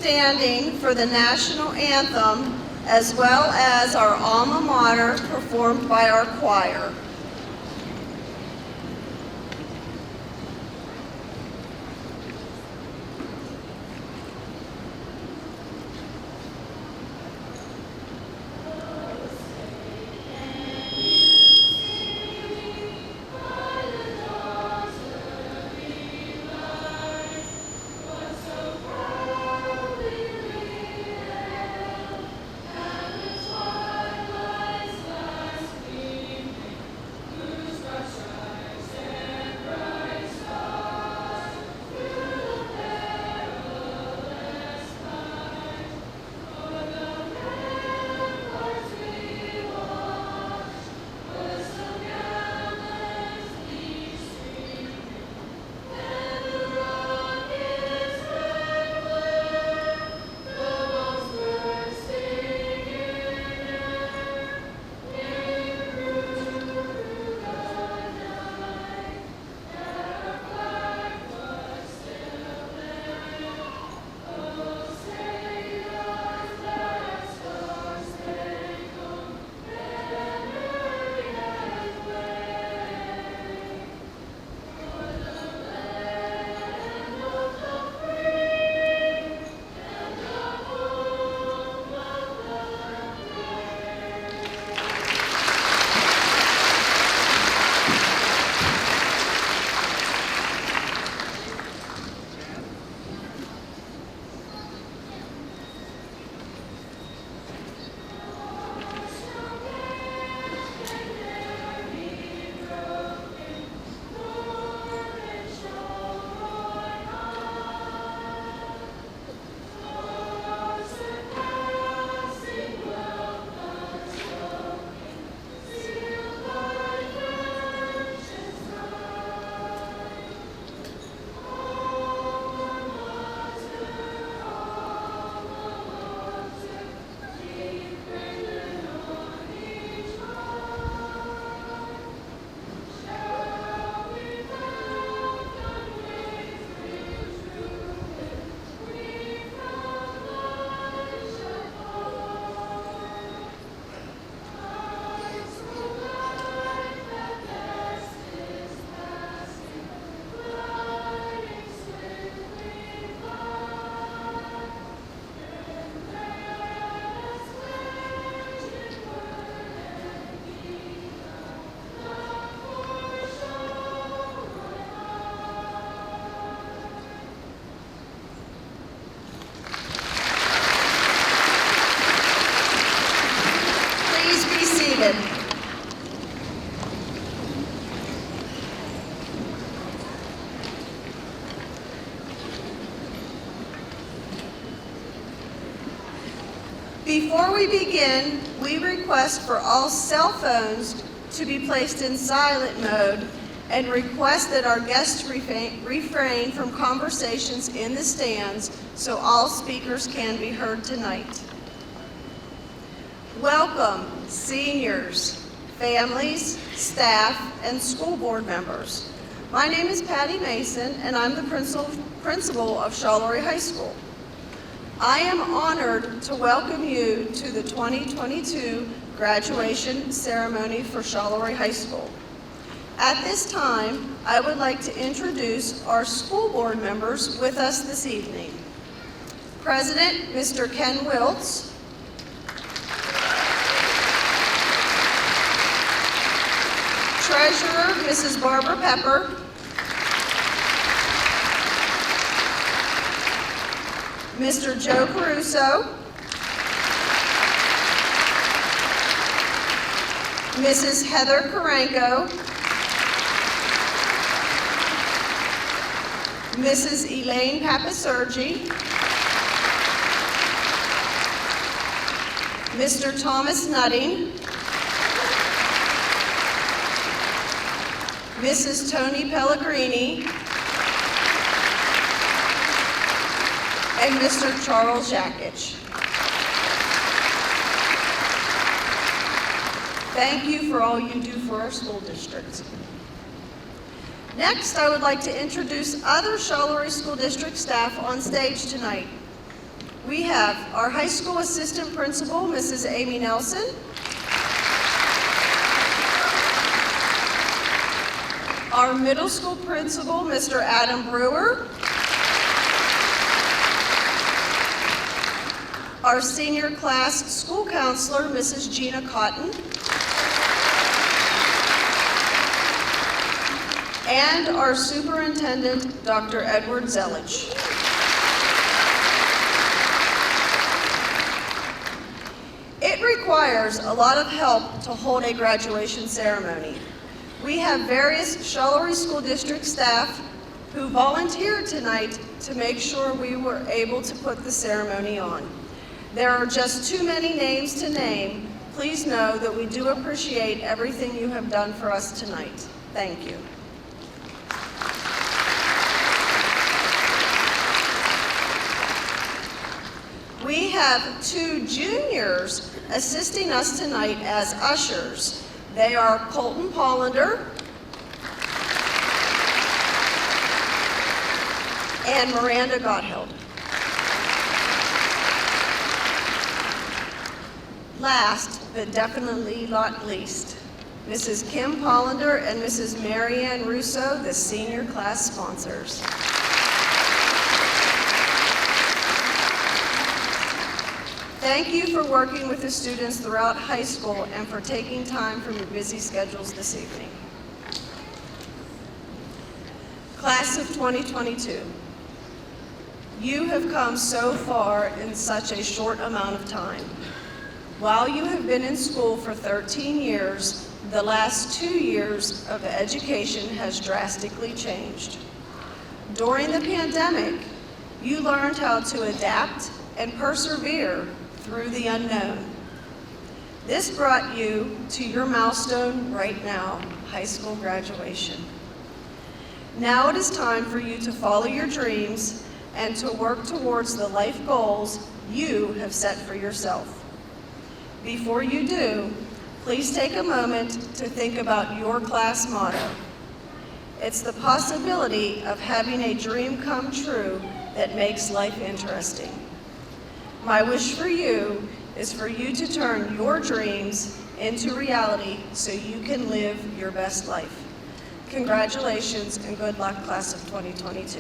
standing for the national anthem as well as our alma mater performed by our choir. Before we begin, we request for all cell phones to be placed in silent mode and request that our guests refrain from conversations in the stands so all speakers can be heard tonight. Welcome, seniors, families, staff, and school board members. My name is Patty Mason, and I'm the principal of Charleroi High School. I am honored to welcome you to the 2022 graduation ceremony for Charleroi High School. At this time, I would like to introduce our school board members with us this evening. President, Mr. Ken Wiltz. Treasurer, Mrs. Barbara Pepper. Mr. Joe Caruso. Mrs. Heather Karanko. Mrs. Elaine Papasergi. Mr. Thomas Nutting. Mrs. Tony Pellegrini. And Mr. Charles Jakich. Thank you for all you do for our school district. Next, I would like to introduce other Charleroi School District staff on stage tonight. We have our high school assistant principal, Mrs. Amy Nelson. Our middle school principal, Mr. Adam Brewer. Our senior class school counselor, Mrs. Gina Cotton. And our superintendent, Dr. Edward Zellich. It requires a lot of help to hold a graduation ceremony. We have various Charleroy School District staff who volunteered tonight to make sure we were able to put the ceremony on. There are just too many names to name. Please know that we do appreciate everything you have done for us tonight. Thank you. We have two juniors assisting us tonight as ushers. They are Colton Pollender and Miranda Gotthild. Last, but definitely not least, Mrs. Kim Pollender and Mrs. Marianne Russo, the senior class sponsors. Thank you for working with the students throughout high school and for taking time from your busy schedules this evening. Class of 2022, you have come so far in such a short amount of time. While you have been in school for 13 years, the last 2 years of education has drastically changed. During the pandemic, you learned how to adapt and persevere through the unknown. This brought you to your milestone right now, high school graduation. Now it is time for you to follow your dreams and to work towards the life goals you have set for yourself. Before you do, please take a moment to think about your class motto. It's the possibility of having a dream come true that makes life interesting. My wish for you is for you to turn your dreams into reality so you can live your best life. Congratulations and good luck, class of 2022.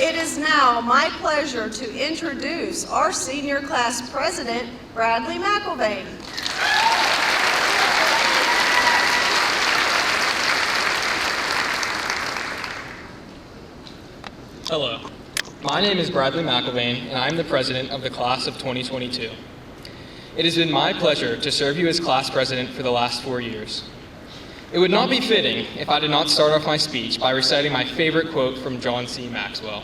It is now my pleasure to introduce our senior class president, Bradley McElvain. Hello, my name is Bradley McElvain, and I'm the president of the class of 2022. It has been my pleasure to serve you as class president for the last 4 years. It would not be fitting if I did not start off my speech by reciting my favorite quote from John C. Maxwell.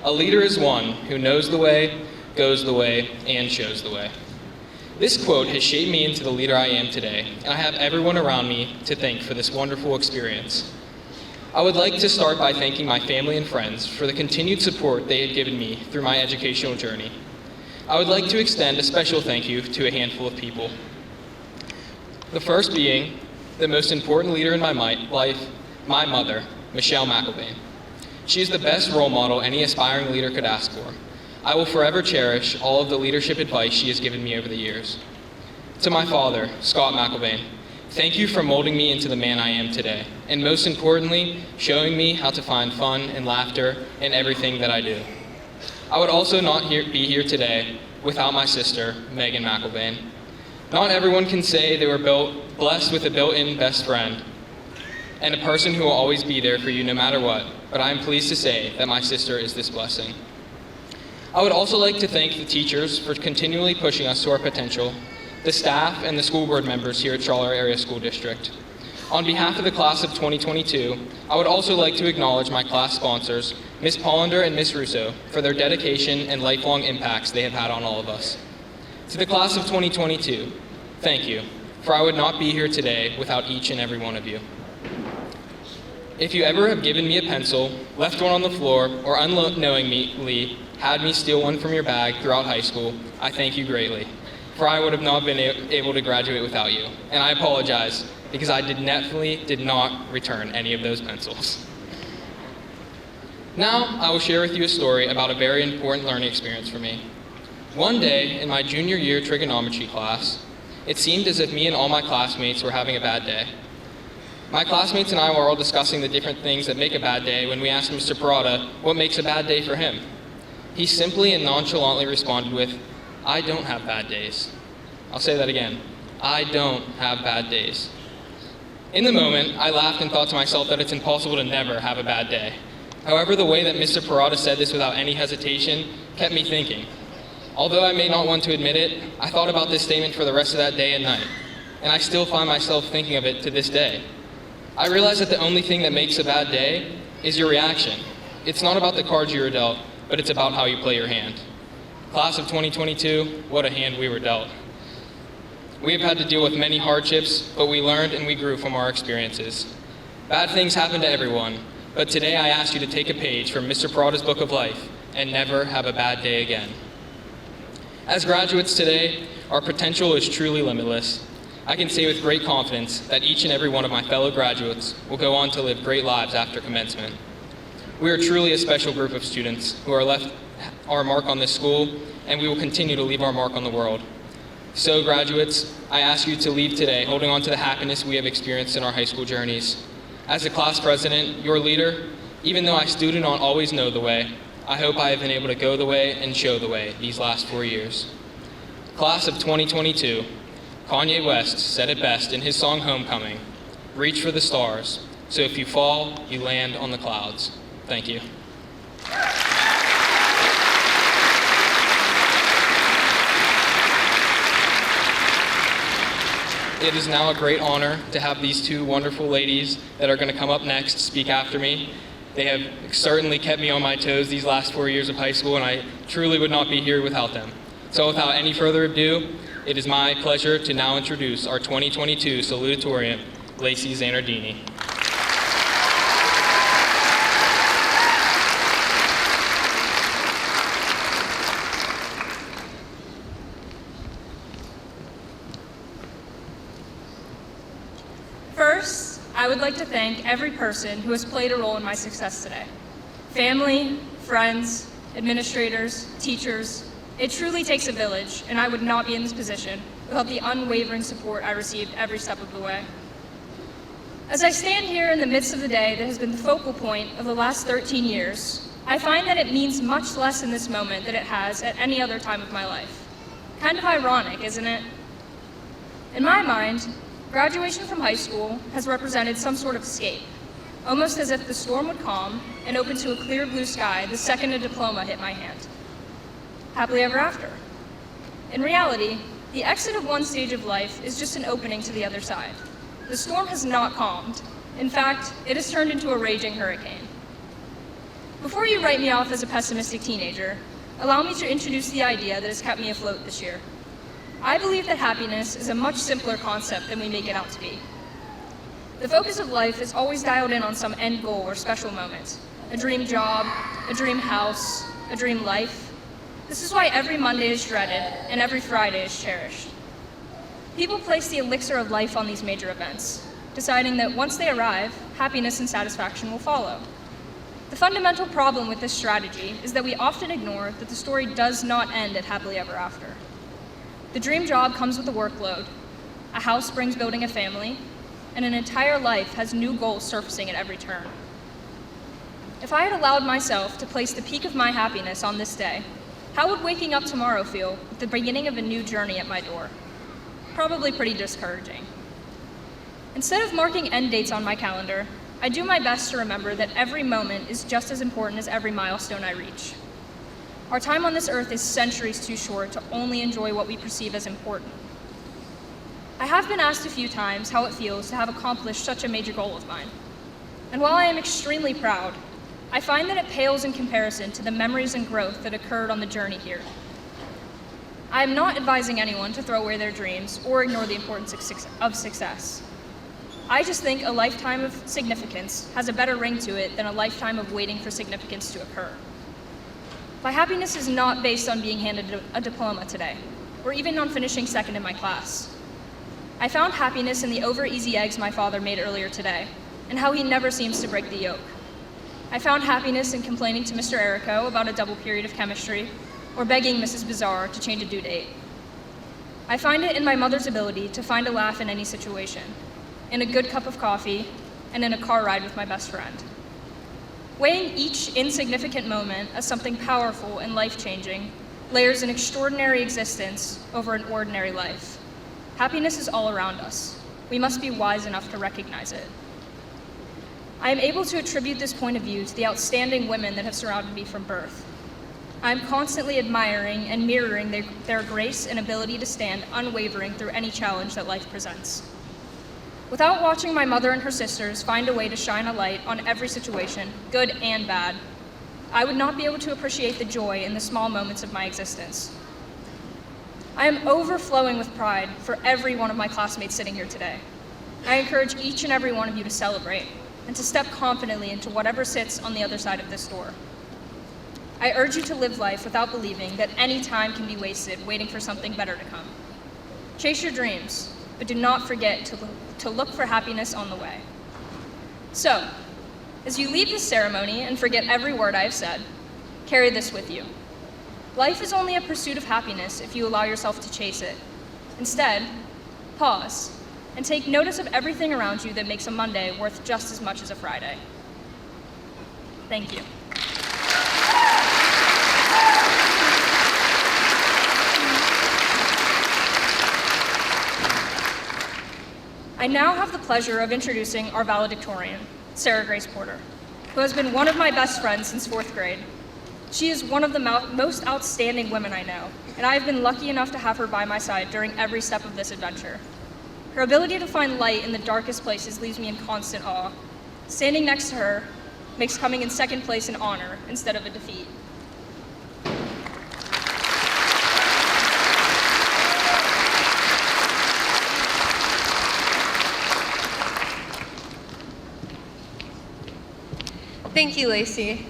A leader is one who knows the way, goes the way, and shows the way. This quote has shaped me into the leader I am today, and I have everyone around me to thank for this wonderful experience. I would like to start by thanking my family and friends for the continued support they have given me through my educational journey. I would like to extend a special thank you to a handful of people. The first being the most important leader in my life, my mother, Michelle McElvain. She is the best role model any aspiring leader could ask for. I will forever cherish all of the leadership advice she has given me over the years. To my father, Scott McElvain, thank you for molding me into the man I am today, and most importantly, showing me how to find fun and laughter in everything that I do. I would also not be here today without my sister, Megan McElvain. Not everyone can say they were blessed with a built-in best friend and a person who will always be there for you no matter what, but I am pleased to say that my sister is this blessing. I would also like to thank the teachers for continually pushing us to our potential, the staff and the school board members here at Charleroy Area School District. On behalf of the class of 2022, I would also like to acknowledge my class sponsors, Ms. Pollender and Ms. Russo, for their dedication and lifelong impacts they have had on all of us. To the class of 2022, thank you, for I would not be here today without each and every one of you. If you ever have given me a pencil, left one on the floor, or unknowingly had me steal one from your bag throughout high school, I thank you greatly. for I would have not been able to graduate without you. And I apologize, because I definitely did not return any of those pencils. Now, I will share with you a story about a very important learning experience for me. One day, in my junior year trigonometry class, it seemed as if me and all my classmates were having a bad day. My classmates and I were all discussing the different things that make a bad day when we asked Mr. Parada what makes a bad day for him. He simply and nonchalantly responded with, "I don't have bad days." I'll say that again. I don't have bad days. In the moment, I laughed and thought to myself that it's impossible to never have a bad day. However, the way that Mr. Parada said this without any hesitation kept me thinking. Although I may not want to admit it, I thought about this statement for the rest of that day and night, and I still find myself thinking of it to this day. I realize that the only thing that makes a bad day is your reaction. It's not about the cards you were dealt, but it's about how you play your hand. Class of 2022, what a hand we were dealt. We have had to deal with many hardships, but we learned and we grew from our experiences. Bad things happen to everyone, but today I ask you to take a page from Mr. Parada's Book of Life and never have a bad day again. As graduates today, our potential is truly limitless. I can say with great confidence that each and every one of my fellow graduates will go on to live great lives after commencement. We are truly a special group of students who are left our mark on this school, and we will continue to leave our mark on the world. So graduates, I ask you to leave today holding on to the happiness we have experienced in our high school journeys. As a class president, your leader, even though I still do not always know the way, I hope I have been able to go the way and show the way these last 4 years. Class of 2022, Kanye West said it best in his song Homecoming, "Reach for the stars, so if you fall, you land on the clouds." Thank you. It is now a great honor to have these two wonderful ladies that are going to come up next speak after me. They have certainly kept me on my toes these last 4 years of high school, and I truly would not be here without them. So without any further ado, it is my pleasure to now introduce our 2022 salutatorian, Lacey Zanardini. First, I would like to thank every person who has played a role in my success today. Family, friends, administrators, teachers. It truly takes a village, and I would not be in this position without the unwavering support I received every step of the way. As I stand here in the midst of the day that has been the focal point of the last 13 years, I find that it means much less in this moment than it has at any other time of my life. Kind of ironic, isn't it? In my mind, graduation from high school has represented some sort of escape, almost as if the storm would calm and open to a clear blue sky the second a diploma hit my hand. Happily ever after. In reality, the exit of one stage of life is just an opening to the other side. The storm has not calmed. In fact, it has turned into a raging hurricane. Before you write me off as a pessimistic teenager, allow me to introduce the idea that has kept me afloat this year. I believe that happiness is a much simpler concept than we make it out to be. The focus of life is always dialed in on some end goal or special moment. A dream job, a dream house, a dream life. This is why every Monday is dreaded and every Friday is cherished. People place the elixir of life on these major events, deciding that once they arrive, happiness and satisfaction will follow. The fundamental problem with this strategy is that we often ignore that the story does not end at happily ever after. The dream job comes with a workload, a house brings building a family, and an entire life has new goals surfacing at every turn. If I had allowed myself to place the peak of my happiness on this day, how would waking up tomorrow feel with the beginning of a new journey at my door? Probably pretty discouraging. Instead of marking end dates on my calendar, I do my best to remember that every moment is just as important as every milestone I reach. Our time on this earth is centuries too short to only enjoy what we perceive as important. I have been asked a few times how it feels to have accomplished such a major goal of mine. And while I am extremely proud, I find that it pales in comparison to the memories and growth that occurred on the journey here. I am not advising anyone to throw away their dreams or ignore the importance of success. I just think a lifetime of significance has a better ring to it than a lifetime of waiting for significance to occur. My happiness is not based on being handed a diploma today. or even on finishing second in my class. I found happiness in the over-easy eggs my father made earlier today, and how he never seems to break the yoke. I found happiness in complaining to Mr. Errico about a double period of chemistry, or begging Mrs. Bizarre to change a due date. I find it in my mother's ability to find a laugh in any situation, in a good cup of coffee, and in a car ride with my best friend. Weighing each insignificant moment as something powerful and life-changing layers an extraordinary existence over an ordinary life. Happiness is all around us. We must be wise enough to recognize it. I am able to attribute this point of view to the outstanding women that have surrounded me from birth. I am constantly admiring and mirroring their grace and ability to stand unwavering through any challenge that life presents. Without watching my mother and her sisters find a way to shine a light on every situation, good and bad, I would not be able to appreciate the joy in the small moments of my existence. I am overflowing with pride for every one of my classmates sitting here today. I encourage each and every one of you to celebrate and to step confidently into whatever sits on the other side of this door. I urge you to live life without believing that any time can be wasted waiting for something better to come. Chase your dreams, but do not forget to look for happiness on the way. So, as you leave this ceremony and forget every word I have said, carry this with you. Life is only a pursuit of happiness if you allow yourself to chase it. Instead, pause and take notice of everything around you that makes a Monday worth just as much as a Friday. Thank you. I now have the pleasure of introducing our valedictorian, Sarah Grace Porter, who has been one of my best friends since 4th grade. She is one of the most outstanding women I know, and I have been lucky enough to have her by my side during every step of this adventure. Her ability to find light in the darkest places leaves me in constant awe. Standing next to her makes coming in second place an honor instead of a defeat. Thank you, Lacey.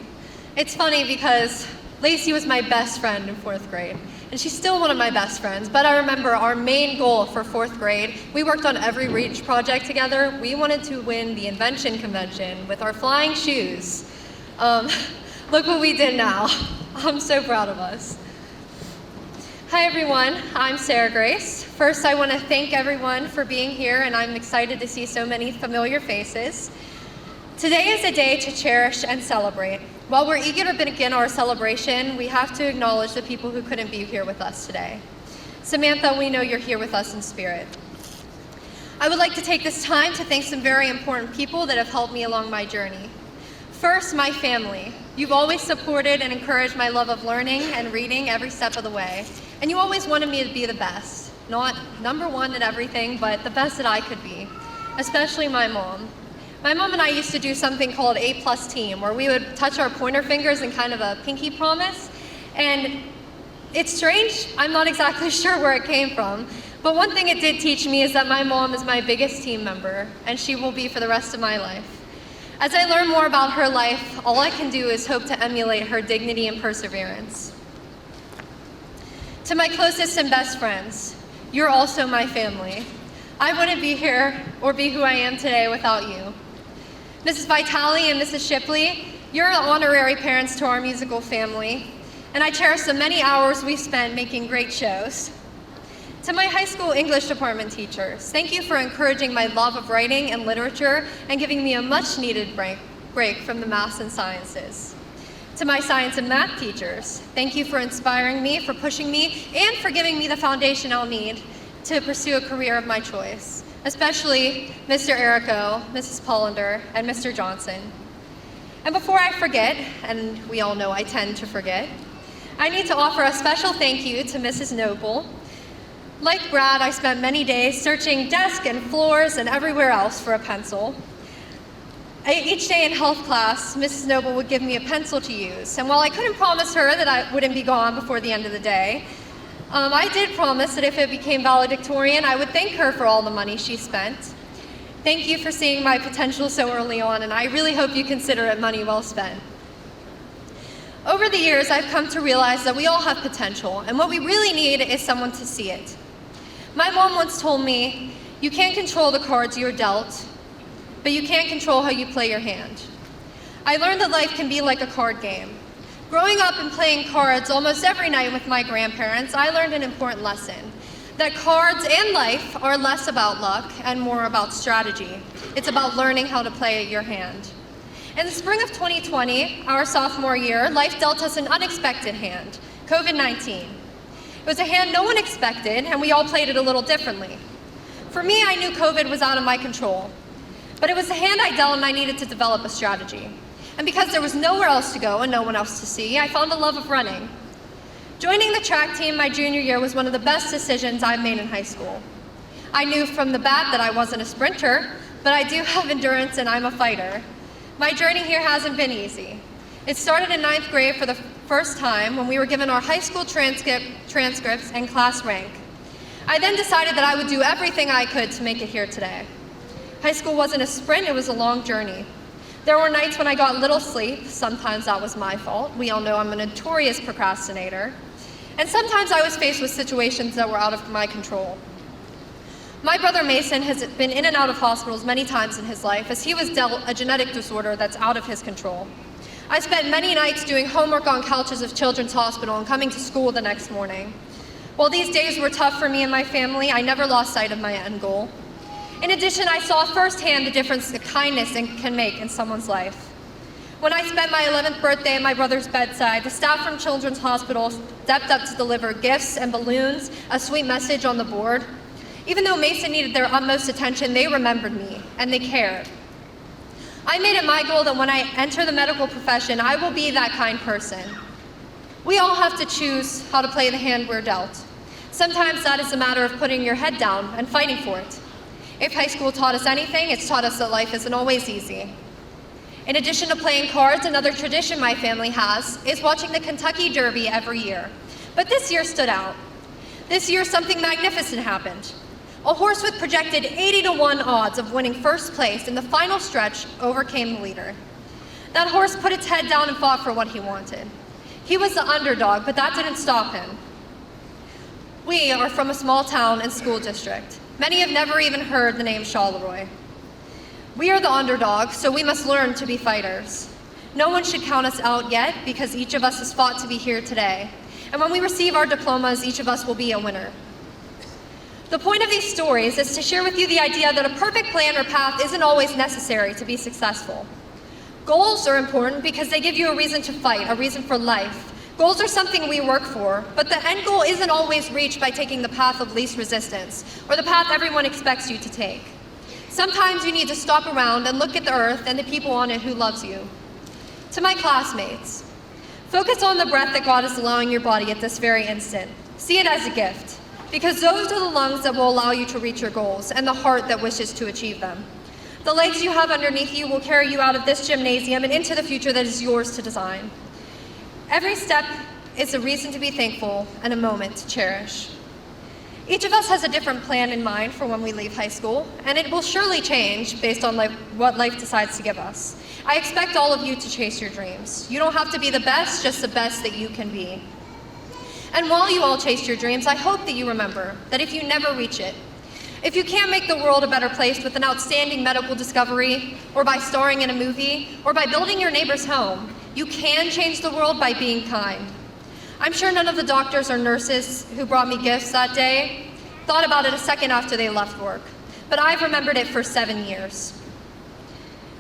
It's funny because Lacey was my best friend in 4th grade, and she's still one of my best friends, but I remember our main goal for 4th grade, we worked on every REACH project together. We wanted to win the invention convention with our flying shoes. Look what we did now. I'm so proud of us. Hi everyone, I'm Sarah Grace. First, I want to thank everyone for being here, and I'm excited to see so many familiar faces. Today is a day to cherish and celebrate. While we're eager to begin our celebration, we have to acknowledge the people who couldn't be here with us today. Samantha, we know you're here with us in spirit. I would like to take this time to thank some very important people that have helped me along my journey. First, my family. You've always supported and encouraged my love of learning and reading every step of the way. And you always wanted me to be the best. Not number one at everything, but the best that I could be. Especially my mom. My mom and I used to do something called A+ team, where we would touch our pointer fingers in kind of a pinky promise. And it's strange, I'm not exactly sure where it came from, but one thing it did teach me is that my mom is my biggest team member, and she will be for the rest of my life. As I learn more about her life, all I can do is hope to emulate her dignity and perseverance. To my closest and best friends, you're also my family. I wouldn't be here or be who I am today without you. Mrs. Vitale and Mrs. Shipley, you're honorary parents to our musical family, and I cherish the many hours we spent making great shows. To my high school English department teachers, thank you for encouraging my love of writing and literature and giving me a much needed break from the maths and sciences. To my science and math teachers, thank you for inspiring me, for pushing me, and for giving me the foundation I'll need to pursue a career of my choice. Especially Mr. Errico, Mrs. Pollender, and Mr. Johnson. And before I forget, and we all know I tend to forget, I need to offer a special thank you to Mrs. Noble. Like Brad, I spent many days searching desks and floors and everywhere else for a pencil. Each day in health class, Mrs. Noble would give me a pencil to use, and while I couldn't promise her that I wouldn't be gone before the end of the day, I did promise that if it became valedictorian, I would thank her for all the money she spent. Thank you for seeing my potential so early on, and I really hope you consider it money well spent. Over the years, I've come to realize that we all have potential, and what we really need is someone to see it. My mom once told me, you can't control the cards you're dealt, but you can control how you play your hand. I learned that life can be like a card game. Growing up and playing cards almost every night with my grandparents, I learned an important lesson, that cards and life are less about luck and more about strategy. It's about learning how to play your hand. In the spring of 2020, our sophomore year, life dealt us an unexpected hand, COVID-19. It was a hand no one expected, and we all played it a little differently. For me, I knew COVID was out of my control, but it was the hand I dealt and I needed to develop a strategy. And because there was nowhere else to go and no one else to see, I found a love of running. Joining the track team my junior year was one of the best decisions I've made in high school. I knew from the bat that I wasn't a sprinter, but I do have endurance and I'm a fighter. My journey here hasn't been easy. It started in 9th grade for the first time when we were given our high school transcripts and class rank. I then decided that I would do everything I could to make it here today. High school wasn't a sprint, it was a long journey. There were nights when I got little sleep. Sometimes that was my fault. We all know I'm a notorious procrastinator. And sometimes I was faced with situations that were out of my control. My brother Mason has been in and out of hospitals many times in his life as he was dealt a genetic disorder that's out of his control. I spent many nights doing homework on couches of Children's Hospital and coming to school the next morning. While these days were tough for me and my family, I never lost sight of my end goal. In addition, I saw firsthand the difference that kindness can make in someone's life. When I spent my 11th birthday at my brother's bedside, the staff from Children's Hospital stepped up to deliver gifts and balloons, a sweet message on the board. Even though Mason needed their utmost attention, they remembered me, and they cared. I made it my goal that when I enter the medical profession, I will be that kind person. We all have to choose how to play the hand we're dealt. Sometimes that is a matter of putting your head down and fighting for it. If high school taught us anything, it's taught us that life isn't always easy. In addition to playing cards, another tradition my family has is watching the Kentucky Derby every year. But this year stood out. This year, something magnificent happened. A horse with projected 80-1 odds of winning first place in the final stretch overcame the leader. That horse put its head down and fought for what he wanted. He was the underdog, but that didn't stop him. We are from a small town and school district. Many have never even heard the name Charleroi. We are the underdog, so we must learn to be fighters. No one should count us out yet because each of us has fought to be here today. And when we receive our diplomas, each of us will be a winner. The point of these stories is to share with you the idea that a perfect plan or path isn't always necessary to be successful. Goals are important because they give you a reason to fight, a reason for life. Goals are something we work for, but the end goal isn't always reached by taking the path of least resistance, or the path everyone expects you to take. Sometimes you need to stop around and look at the earth and the people on it who loves you. To my classmates, focus on the breath that God is allowing your body at this very instant. See it as a gift, because those are the lungs that will allow you to reach your goals, and the heart that wishes to achieve them. The legs you have underneath you will carry you out of this gymnasium and into the future that is yours to design. Every step is a reason to be thankful and a moment to cherish. Each of us has a different plan in mind for when we leave high school, and it will surely change based on what life decides to give us. I expect all of you to chase your dreams. You don't have to be the best, just the best that you can be. And while you all chase your dreams, I hope that you remember that if you never reach it, if you can't make the world a better place with an outstanding medical discovery, or by starring in a movie, or by building your neighbor's home, you can change the world by being kind. I'm sure none of the doctors or nurses who brought me gifts that day thought about it a second after they left work, but I've remembered it for 7 years.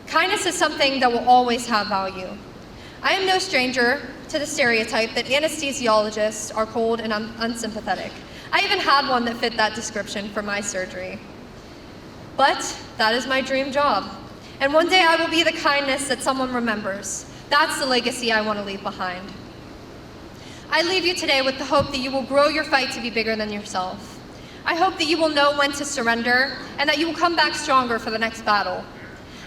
Kindness is something that will always have value. I am no stranger to the stereotype that anesthesiologists are cold and unsympathetic. I even had one that fit that description for my surgery. But that is my dream job. And one day I will be the kindness that someone remembers. That's the legacy I want to leave behind. I leave you today with the hope that you will grow your fight to be bigger than yourself. I hope that you will know when to surrender and that you will come back stronger for the next battle.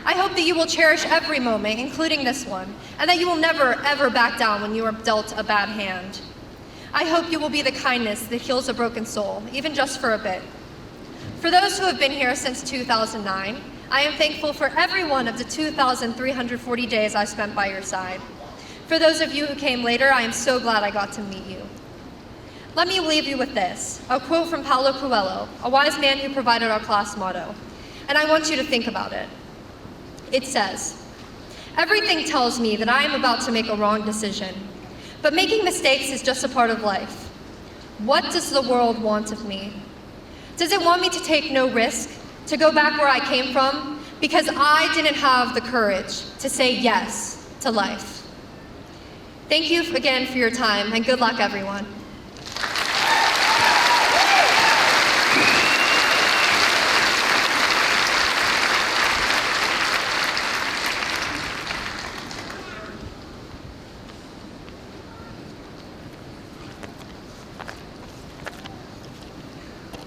I hope that you will cherish every moment, including this one, and that you will never, ever back down when you are dealt a bad hand. I hope you will be the kindness that heals a broken soul, even just for a bit. For those who have been here since 2009, I am thankful for every one of the 2,340 days I spent by your side. For those of you who came later, I am so glad I got to meet you. Let me leave you with this, a quote from Paulo Coelho, a wise man who provided our class motto, and I want you to think about it. It says, "Everything tells me that I am about to make a wrong decision, but making mistakes is just a part of life. What does the world want of me? Does it want me to take no risk, to go back where I came from, because I didn't have the courage to say yes to life?" Thank you again for your time, and good luck, everyone.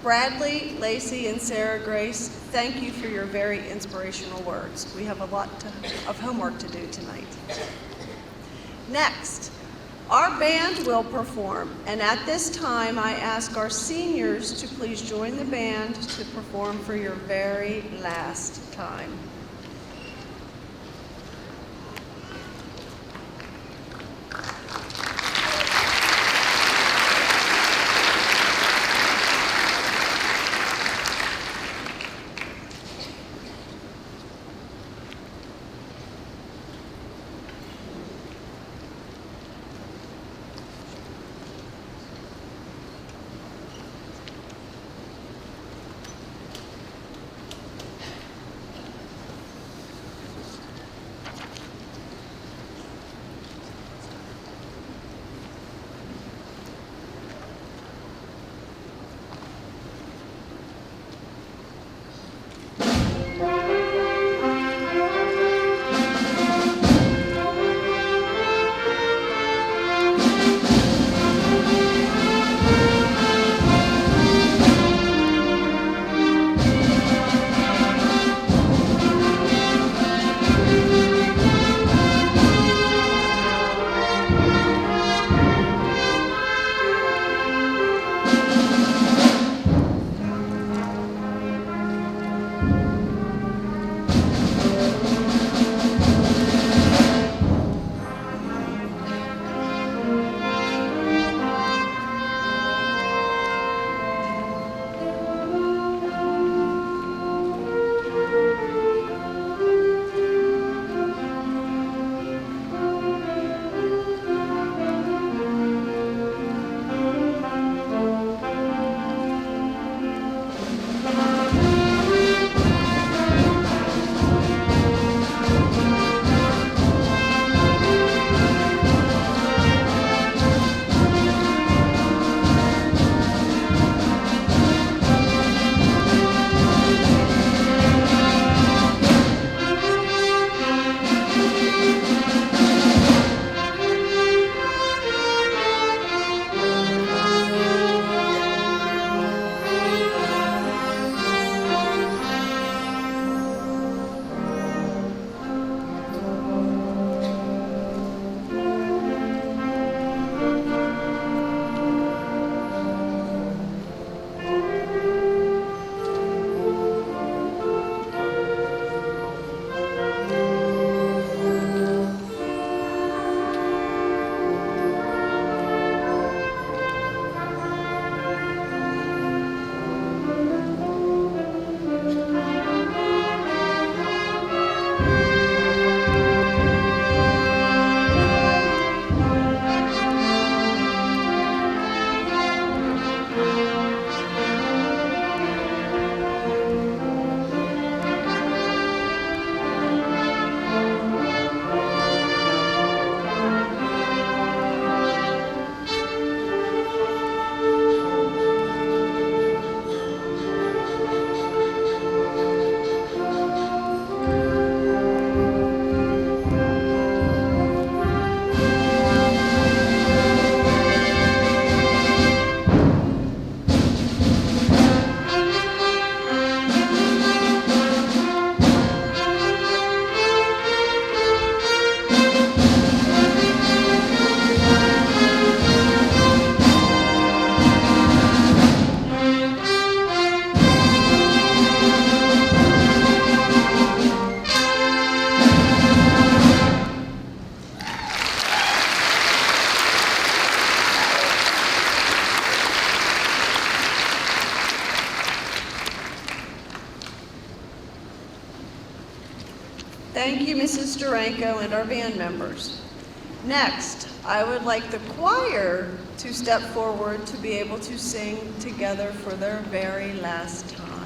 Bradley, Lacey, and Sarah Grace, thank you for your very inspirational words. We have a lot of homework to do tonight. Next, our band will perform, and at this time, I ask our seniors to please join the band to perform for your very last time. Thank you, Mrs. Duranko and our band members. Next, I would like the choir to step forward to be able to sing together for their very last time.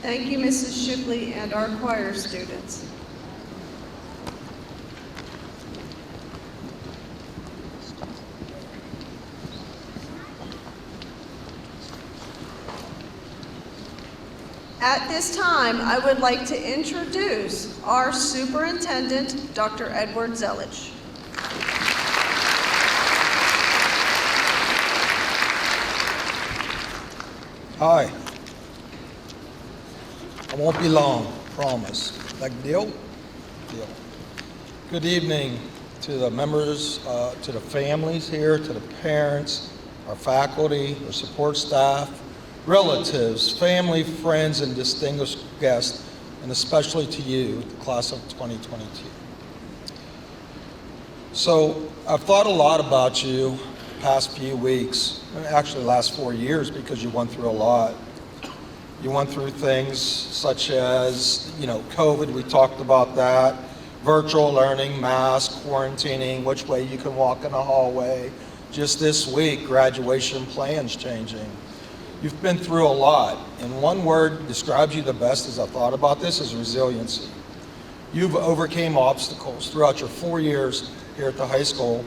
Thank you, Mrs. Shipley, and our choir students. At this time, I would like to introduce our superintendent, Dr. Edward Zelich. Hi. I won't be long, promise. Like deal? Deal. Good evening, to the members, to the families here, to the parents, our faculty, our support staff, relatives, family, friends, and distinguished guests, and especially to you, the class of 2022. So I've thought a lot about you the past few weeks, actually the last 4 years, because you went through a lot. You went through things such as, COVID, we talked about that, virtual learning, mask, quarantining, which way you can walk in a hallway. Just this week, graduation plans changing. You've been through a lot, and one word describes you the best as I thought about this is resiliency. You've overcame obstacles throughout your 4 years here at the high school,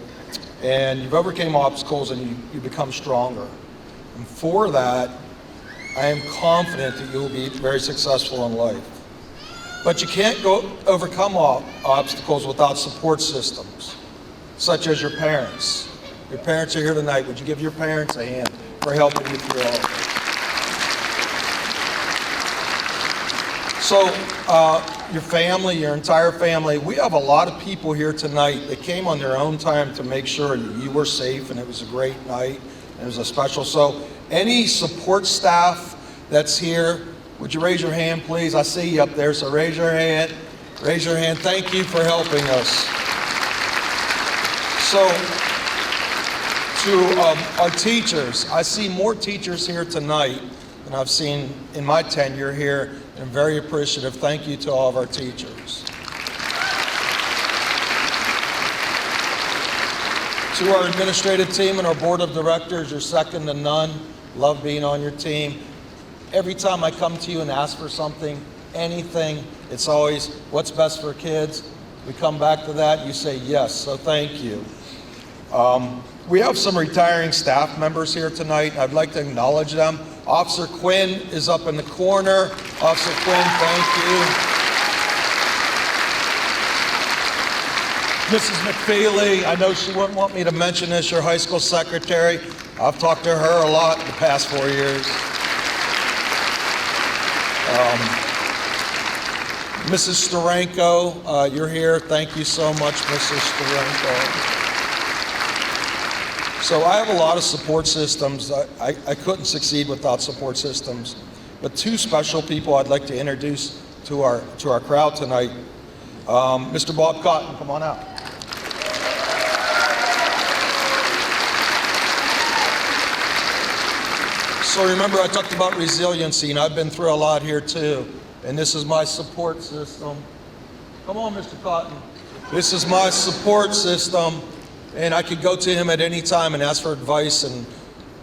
and you've overcame obstacles and you become stronger. And for that, I am confident that you will be very successful in life. But you can't overcome obstacles without support systems, such as your parents. Your parents are here tonight. Would you give your parents a hand for helping you through all of this? So, your family, your entire family, we have a lot of people here tonight that came on their own time to make sure you were safe, and it was a great night, and it was a special. So, any support staff that's here, would you raise your hand, please? I see you up there, so raise your hand. Raise your hand. Thank you for helping us. So, to our teachers, I see more teachers here tonight than I've seen in my tenure here, and I'm very appreciative. Thank you to all of our teachers. To our administrative team and our board of directors, you're second to none. Love being on your team. Every time I come to you and ask for something, anything, it's always, what's best for kids? We come back to that, you say yes, so thank you. We have some retiring staff members here tonight. I'd like to acknowledge them. Officer Quinn is up in the corner. Officer Quinn, thank you. Mrs. McFeely, I know she wouldn't want me to mention this, your high school secretary. I've talked to her a lot the past 4 years. Mrs. Steranko, you're here. Thank you so much, Mrs. Steranko. So I have a lot of support systems. I couldn't succeed without support systems. But two special people I'd like to introduce to our crowd tonight. Mr. Bob Cotton, come on out. So remember I talked about resiliency, and I've been through a lot here too. And this is my support system. Come on, Mr. Cotton. This is my support system. And I could go to him at any time and ask for advice, and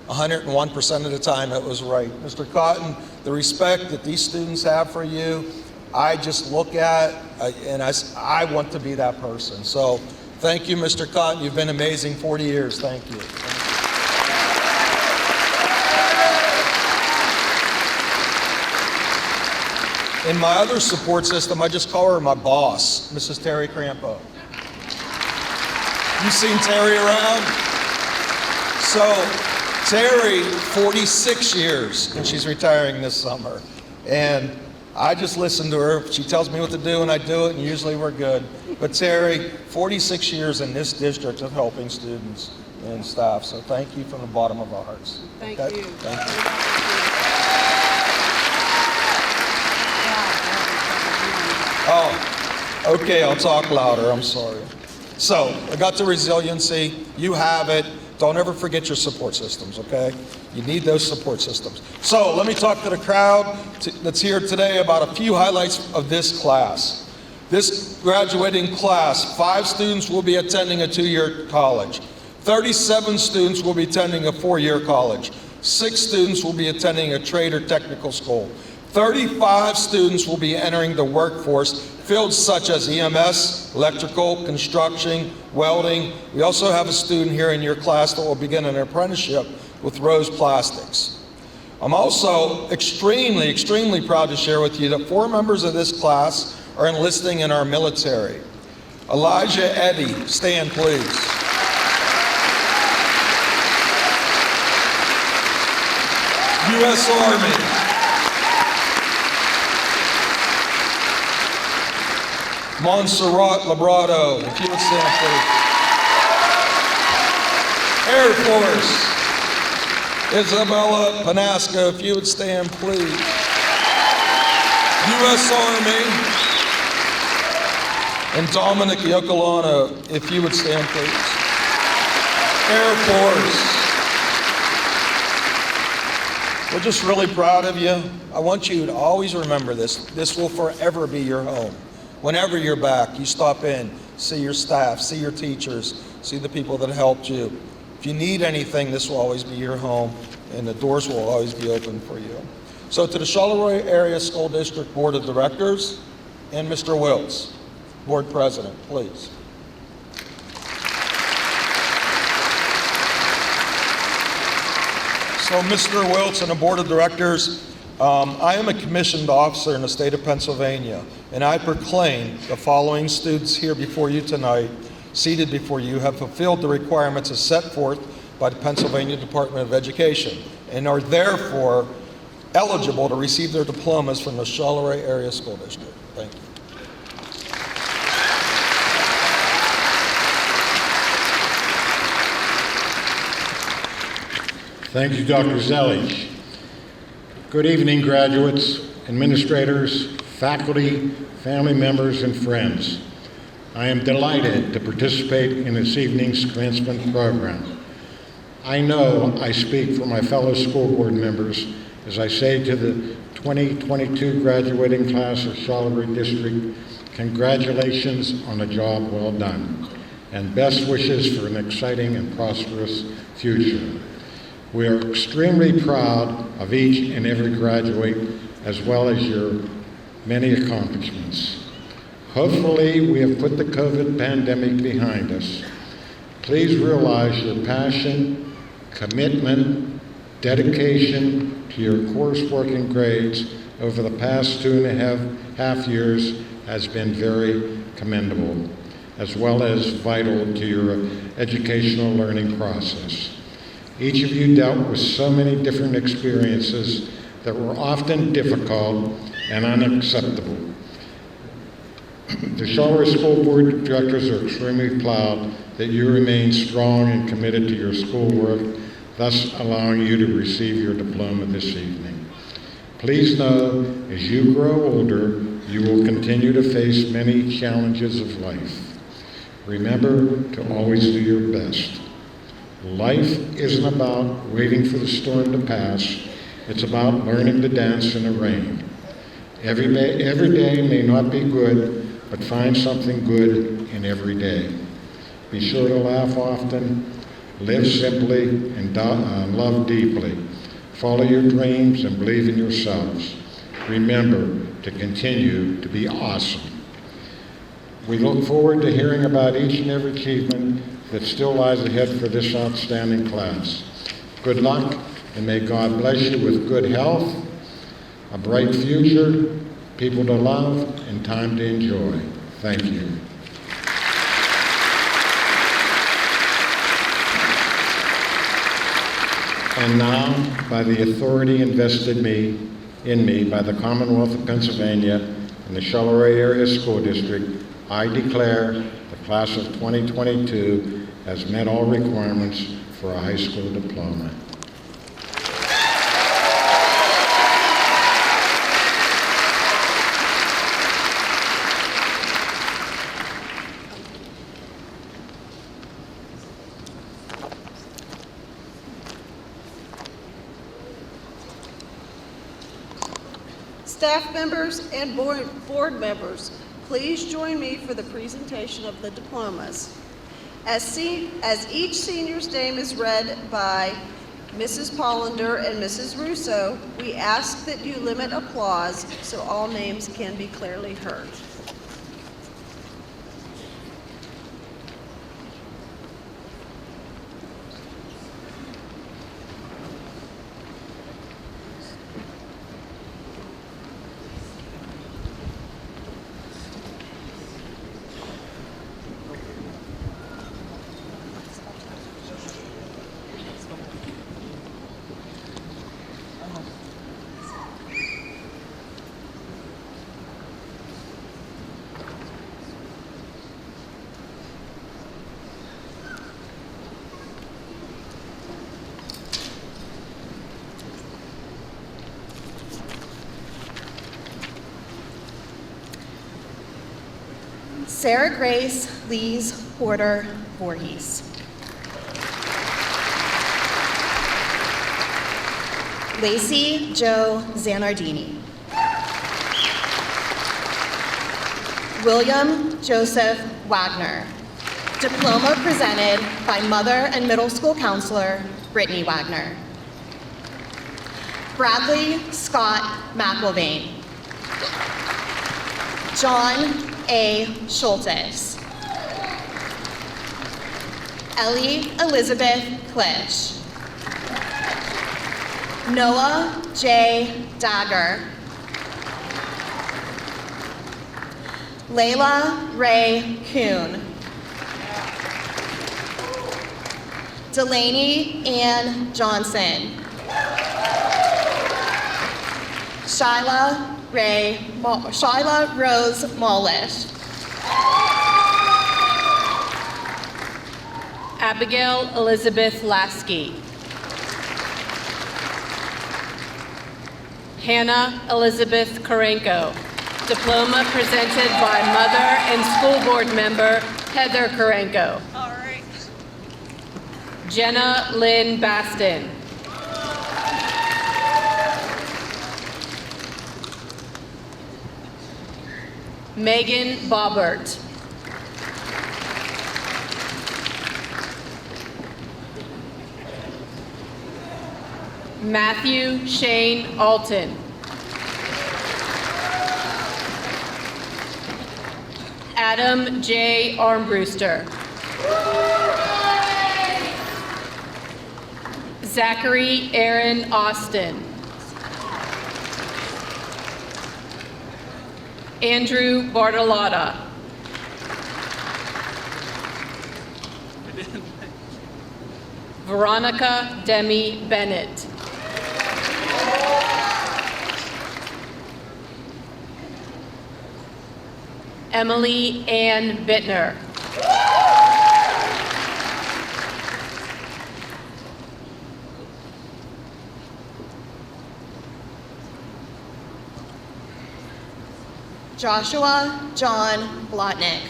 101% of the time it was right. Mr. Cotton, the respect that these students have for you, I just look at, and I want to be that person. So thank you, Mr. Cotton. You've been amazing 40 years. Thank you. In my other support system, I just call her my boss, Mrs. Terry Crampo. You seen Terry around? So Terry, 46 years, and she's retiring this summer. And I just listen to her. She tells me what to do, and I do it, and usually we're good. But Terry, 46 years in this district of helping students and staff. So thank you from the bottom of our hearts. Thank Okay? you. Thank you. Oh, okay, I'll talk louder. I'm sorry. So, I got to resiliency. You have it. Don't ever forget your support systems, okay? You need those support systems. So, let me talk to the crowd that's here today about a few highlights of this class. This graduating class, 5 students will be attending a 2-year college. 37 students will be attending a 4-year college. 6 students will be attending a trade or technical school. 35 students will be entering the workforce, fields such as EMS, electrical, construction, welding. We also have a student here in your class that will begin an apprenticeship with Rose Plastics. I'm also extremely, extremely proud to share with you that 4 members of this class are enlisting in our military. Elijah Eddy, stand please. U.S. Army. Montserrat Labrado, if you would stand, please. Air Force, Isabella Panasco, if you would stand, please. U.S. Army, and Dominic Yocolano, if you would stand, please. Air Force. We're just really proud of you. I want you to always remember this. This will forever be your home. Whenever you're back, you stop in, see your staff, see your teachers, see the people that helped you. If you need anything, this will always be your home, and the doors will always be open for you. So to the Charleroi Area School District Board of Directors and Mr. Wiltz, Board President, please. So Mr. Wiltz and the Board of Directors, I am a commissioned officer in the state of Pennsylvania, and I proclaim the following students here before you tonight, seated before you, have fulfilled the requirements as set forth by the Pennsylvania Department of Education and are therefore eligible to receive their diplomas from the Charleroi Area School District. Thank you. Thank you, Dr. Zelich. Good evening, graduates, administrators, faculty, family members, and friends. I am delighted to participate in this evening's commencement program. I know I speak for my fellow school board members as I say to the 2022 graduating class of Charleroi District, congratulations on a job well done, and best wishes for an exciting and prosperous future. We are extremely proud of each and every graduate, as well as your many accomplishments. Hopefully, we have put the COVID pandemic behind us. Please realize your passion, commitment, dedication to your coursework and grades over the past 2.5 years has been very commendable, as well as vital to your educational learning process. Each of you dealt with so many different experiences that were often difficult and unacceptable. The Charleroi School Board of Directors are extremely proud that you remain strong and committed to your schoolwork, thus allowing you to receive your diploma this evening. Please know, as you grow older, you will continue to face many challenges of life. Remember to always do your best. Life isn't about waiting for the storm to pass. It's about learning to dance in the rain. Every day may not be good, but find something good in every day. Be sure to laugh often, live simply, and love deeply. Follow your dreams and believe in yourselves. Remember to continue to be awesome. We look forward to hearing about each and every achievement that still lies ahead for this outstanding class. Good luck, and may God bless you with good health, a bright future, people to love, and time to enjoy. Thank you. And now, by the authority invested in me by the Commonwealth of Pennsylvania and the Charleroi Area School District, I declare the class of 2022 has met all requirements for a high school diploma. Staff members and board members, please join me for the presentation of the diplomas. As each senior's name is read by Mrs. Pollender and Mrs. Russo, we ask that you limit applause so all names can be clearly heard. Sarah Grace Lees Porter Voorhees. Lacey Jo Zanardini. William Joseph Wagner. Diploma presented by Mother and Middle School Counselor Brittany Wagner. Bradley Scott McIlvain. John A. Schultes. Ellie Elizabeth Klitsch. Noah J. Dagger. Layla Ray Kuhn. Delaney Ann Johnson. Shyla Rose Molish. Abigail Elizabeth Lasky. Hannah Elizabeth Karenko. Diploma presented by Mother and School Board member Heather Karenko. All right. Jenna Lynn Baston. Megan Bobbert. Matthew Shane Alton. Adam J. Armbruster. Zachary Aaron Austin. Andrew Bartolotta. Veronica Demi Bennett. Emily Ann Bittner. Joshua John Blotnick.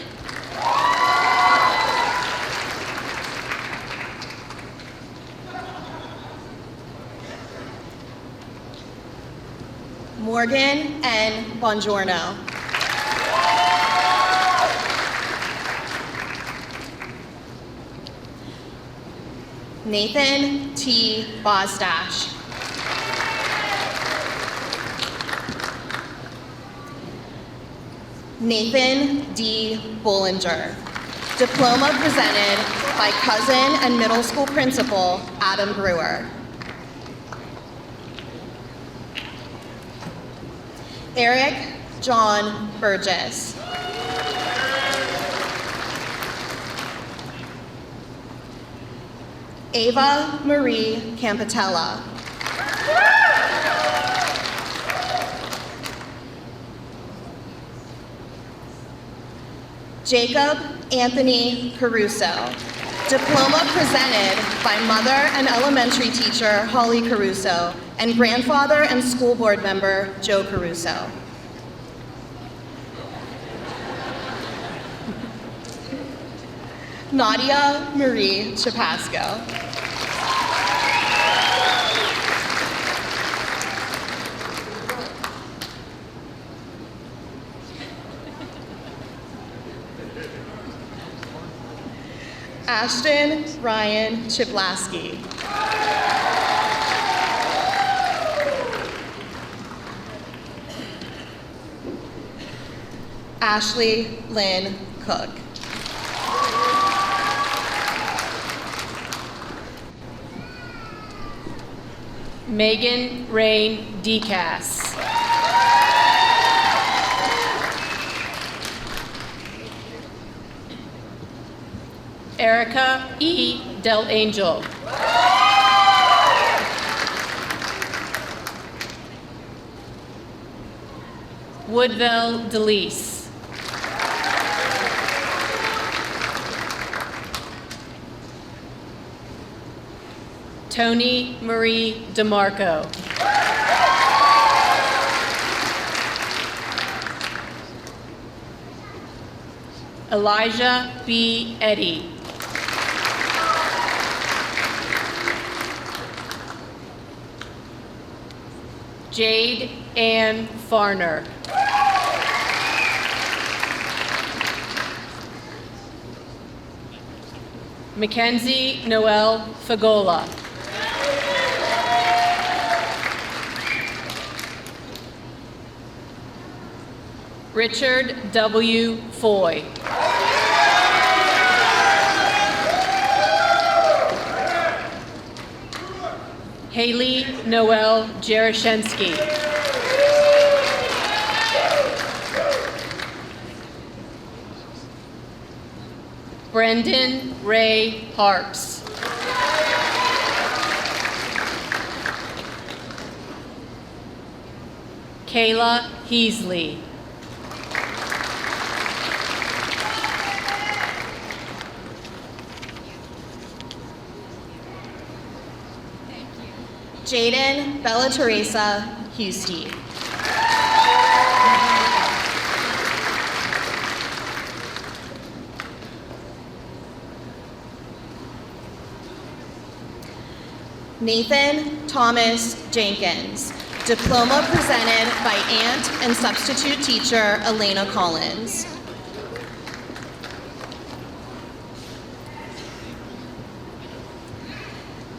Morgan N. Bongiorno. Nathan T. Bosdash. Nathan D. Bollinger. Diploma presented by cousin and middle school principal Adam Brewer. Eric John Burgess. Ava Marie Campatella. Jacob Anthony Caruso. Diploma presented by mother and elementary teacher Holly Caruso and grandfather and school board member Joe Caruso. Nadia Marie Chapasco. Ashton Ryan Chiplasky. Ashley Lynn Cook. Megan Rain DeCass. Erica E. Del Angel. Woodville DeLeese. Tony Marie DeMarco. Elijah B. Eddy. Jade Ann Farner. Mackenzie Noel Fagola. Richard W. Foy. Haley Noel Jereshensky. Brendan Ray Harps. Kayla Heasley. Jaden Bella Teresa Husty. Nathan Thomas Jenkins, diploma presented by aunt and substitute teacher Elena Collins.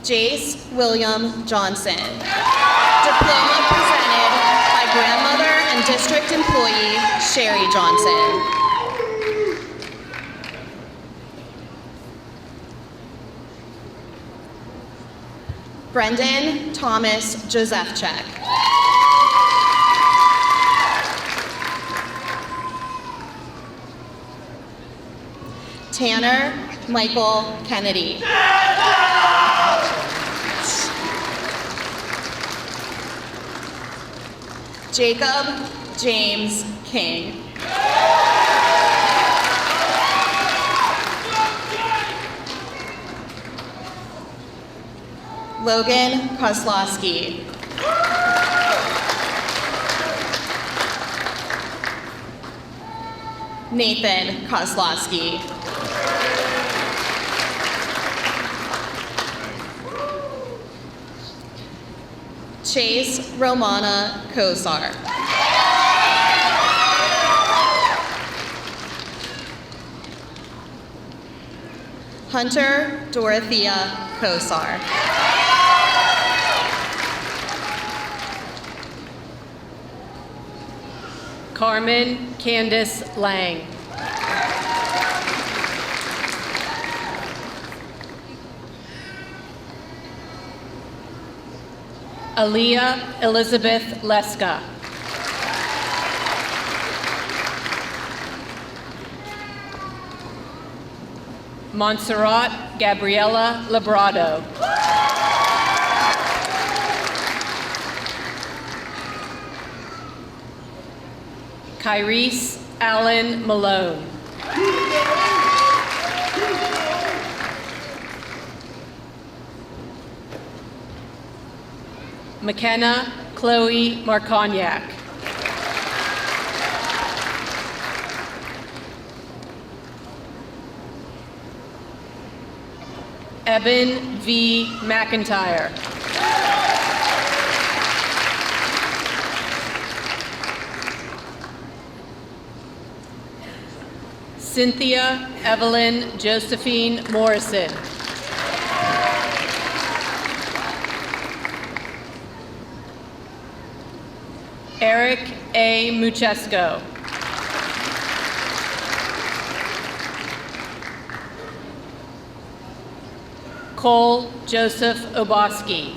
Jace William Johnson, diploma presented by grandmother and district employee Sherry Johnson. Brendan Thomas Josefchek. Tanner Michael Kennedy. Jacob James King. Logan Kozlowski. Nathan Kozlowski. Chase Romana Kosar. Hunter Dorothea Kosar. Carmen Candace Lang. Aaliyah Elizabeth Leska. Montserrat Gabriela Labrado. Kyrese Allen Malone. McKenna Chloe Marcognac. Eben V. McIntyre. Cynthia Evelyn Josephine Morrison. Eric A. Muchesco. Cole Joseph Oboski.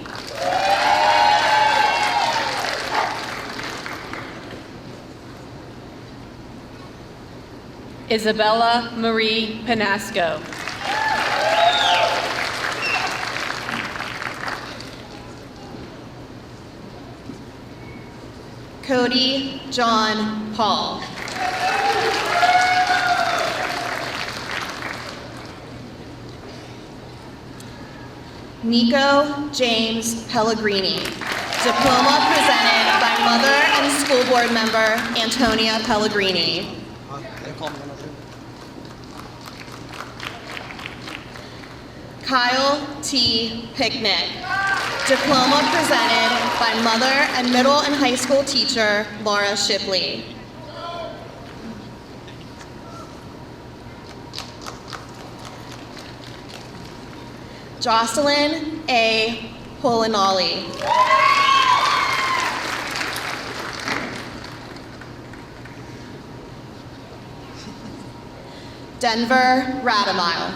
Isabella Marie Panasco. Cody John Paul. Nico James Pellegrini, diploma presented by mother and school board member Antonia Pellegrini. Kyle T. Picnic, diploma presented by mother and middle and high school teacher Laura Shipley. Jocelyn A. Polinali. Denver Radamile.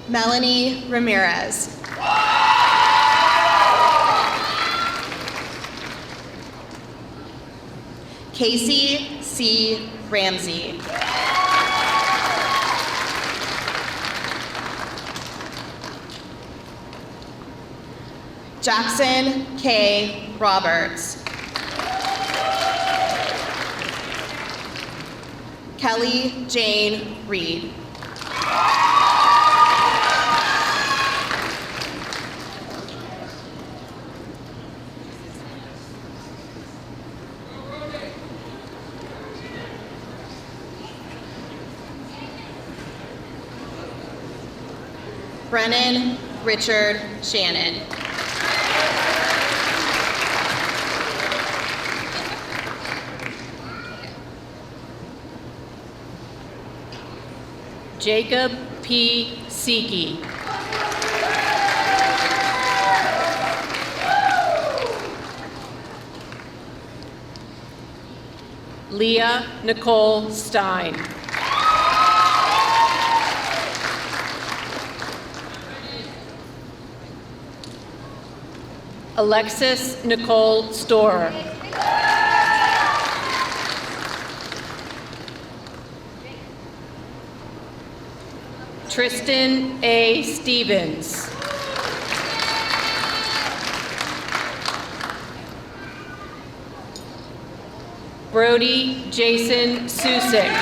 Melanie Ramirez. Casey C. Ramsey. Jackson K. Roberts. Kelly Jane Reed. Brennan Richard Shannon. Jacob P. Siki. Leah Nicole Stein. Alexis Nicole Storer. Tristan A. Stevens. Brody Jason Susick.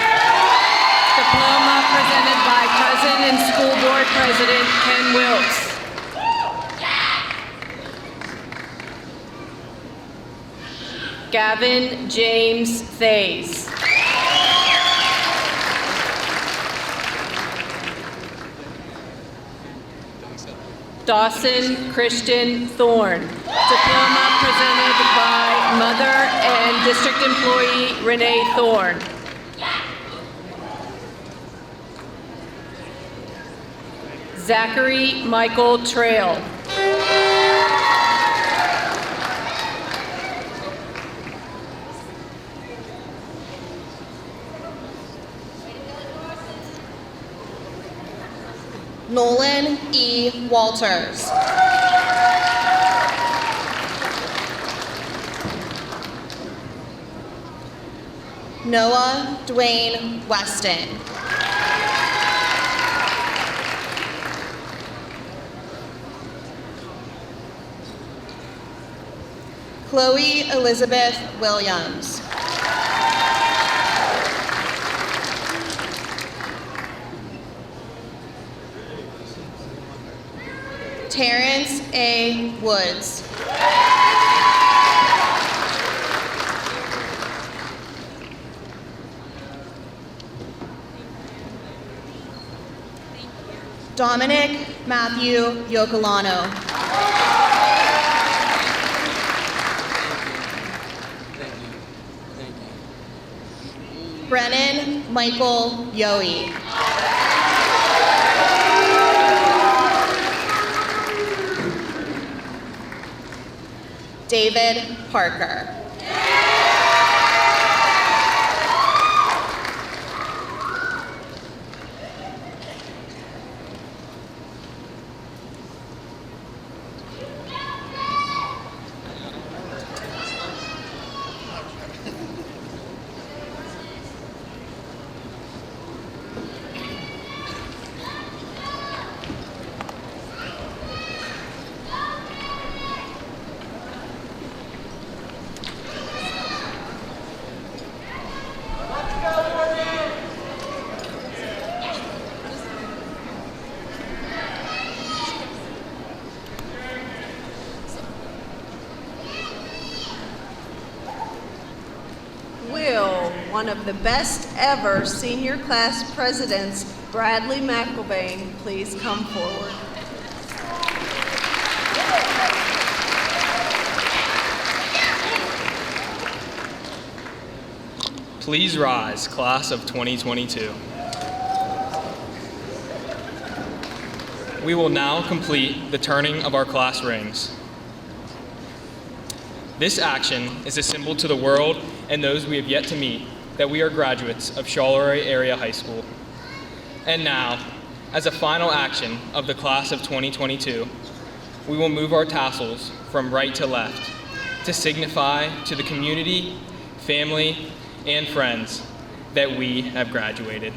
Diploma presented by cousin and school board president Ken Wilkes. Gavin James Thays. Dawson Christian Thorne. Diploma presented by mother and district employee Renee Thorne. Zachary Michael Trail. Nolan E. Walters. Noah Dwayne Weston. Chloe Elizabeth Williams. Terrence A. Woods. Dominic Matthew Yocolano. Brennan Michael Yohe. David Parker. one of the best ever senior class presidents, Bradley McElvain, please come forward. Please rise, class of 2022. We will now complete the turning of our class rings. This action is a symbol to the world and those we have yet to meet that we are graduates of Charleroi Area High School. And now, as a final action of the class of 2022, we will move our tassels from right to left to signify to the community, family, and friends that we have graduated.